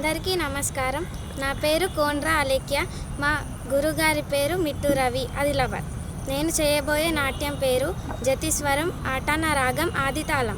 అందరికీ నమస్కారం. నా పేరు కోండ్రా అలేఖ్య. మా గురుగారి పేరు మిట్టు రవి, ఆదిలాబాద్. నేను చేయబోయే నాట్యం పేరు జతిస్వరం, ఆటాన రాగం, ఆదితాళం.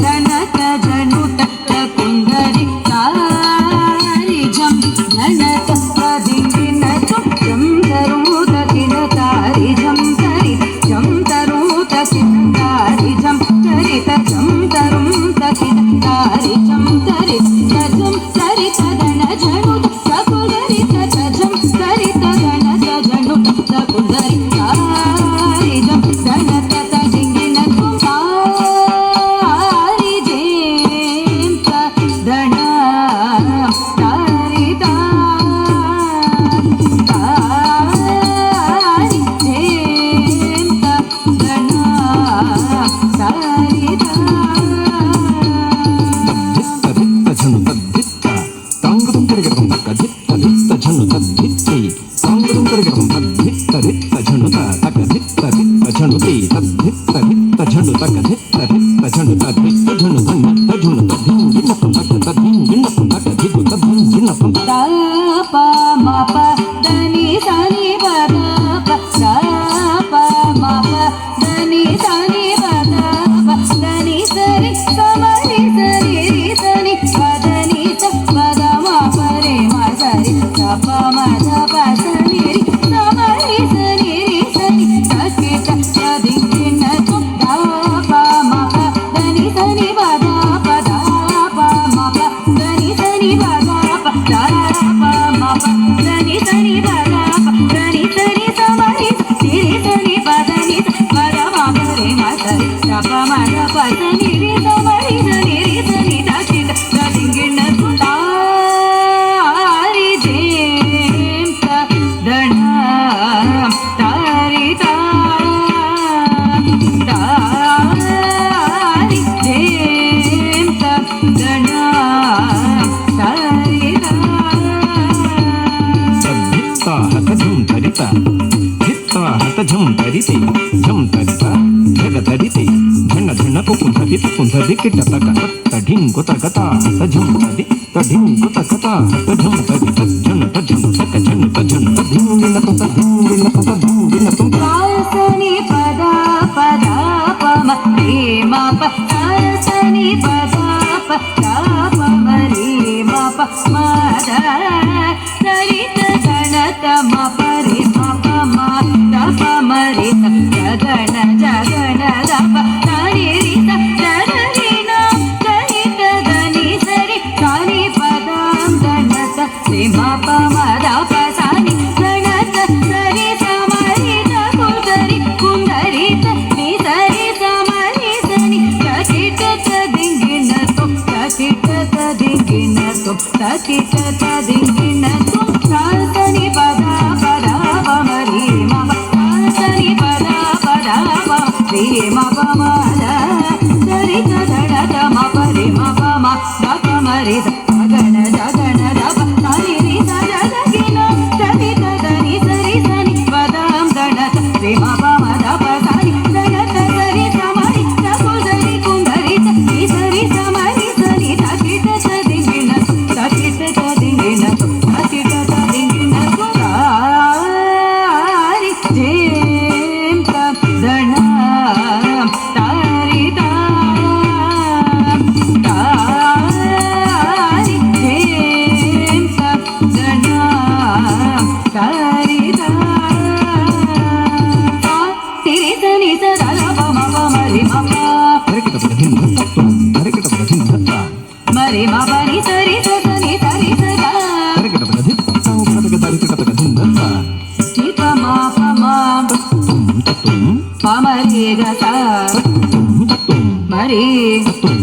ధన జనుత కుందరి ಸನಿ ಪದ ಪದ ಪ ಮ ಪ ಧನಿ ಸನಿ ಪದ ಪ ದ ಪ ಮ ಪ ಧನಿ ಸನಿ ಪದ ಪ ಧನಿ ಸನಿ ಸಮರಿ ನಿರಿ ಸನಿ ಪದ ನಿ ಪದ ಮ ಪ ರೆ ಮ ಸರಿ ದ ಪ ಮ ದ ಪ ಸನಿ ರಿ ಸಮರಿ ಸನಿ ರಿ ಸನಿ ದ ಸಿ ದ ದಿಂಗಿಣ ಸುತಾ ರಿ ಜೇಂ ತ ದಣ ತಾರಿ ತಾ ತಾರಿ ಜೇಂ ತ ದಣ ತಾರಿ ತಾ धित्ता हत झुम तरिता धित्ता हत झुम तरिते झुम तरिता झग तरिते झण झण पुकुंधि पुकुंधि किट तक तत ढिंग तकता हत झुम तरि तढिंग तकता हत झुम तरि झण झण तक झण झण धिंग न तत धिंग न तत धिंग न तुम सनि पद पद प म रे म प सनि पद प द प म रे म प म द सरित गणत म प रे म प म द प म रे स गण जगण द प सनि रि स रि न सरित गनि सरि सनि पद गणत रे म प म द प सनि गणत सरि समरि द कुंदरि कुंदरित नि सरि समरि सनि सकिट त दिंगिन तो सकिट त दिंगिन तो सकिट त दिंगिन तो सनि पद पद प म रे म प सनि पद पद प रे म प म द सरि द ध द म प रे म प म द प म रे स गण जगण द प सनि रि स द gi न सरि द द नि सरि सनि पद गणत रे म प म द प सनि गणत सरि समरि द कुंदरि कुंदरित नि सरि समरि सनि सकिट त दिंगिन सकिट त दिंगिन सकिट त दिंगिन तारि जೇಂ ತ ದಣ ತಾರಿ ತಾ ತಾರಿ ಜೇಂ ತ ದಣ ತಾರಿ ತಾ ತಿರಿ ಸನಿ ಸ ದ ಪ ಮ ಪ ಮ ರಿ ಮ ಪ ಹರಕಿಟ ಪದ ಧಿಂ ತತ್ವ ಹರಕಿಟ ಪದ ಧಿಂ ತತ್ತ ಮ ರಿ ಮ ಪ ನಿ ಸರಿ ಸ ಸನಿ ಸರಿ ಸ ದ ಹರಕಿಟ ಪದ ಧಿಂ ತತ್ತ ಹರಕಿಟ ಪದ ಧಿಂ ತತ್ತ ನಿ ಪ ಮ ಪ ಮ ತುಂ ತತ್ತುಂ ಪ ಮ ರಿ ಗ ಸ ತುಂ ತತ್ತುಂ ಮ ರಿ ತತ್ತುಂ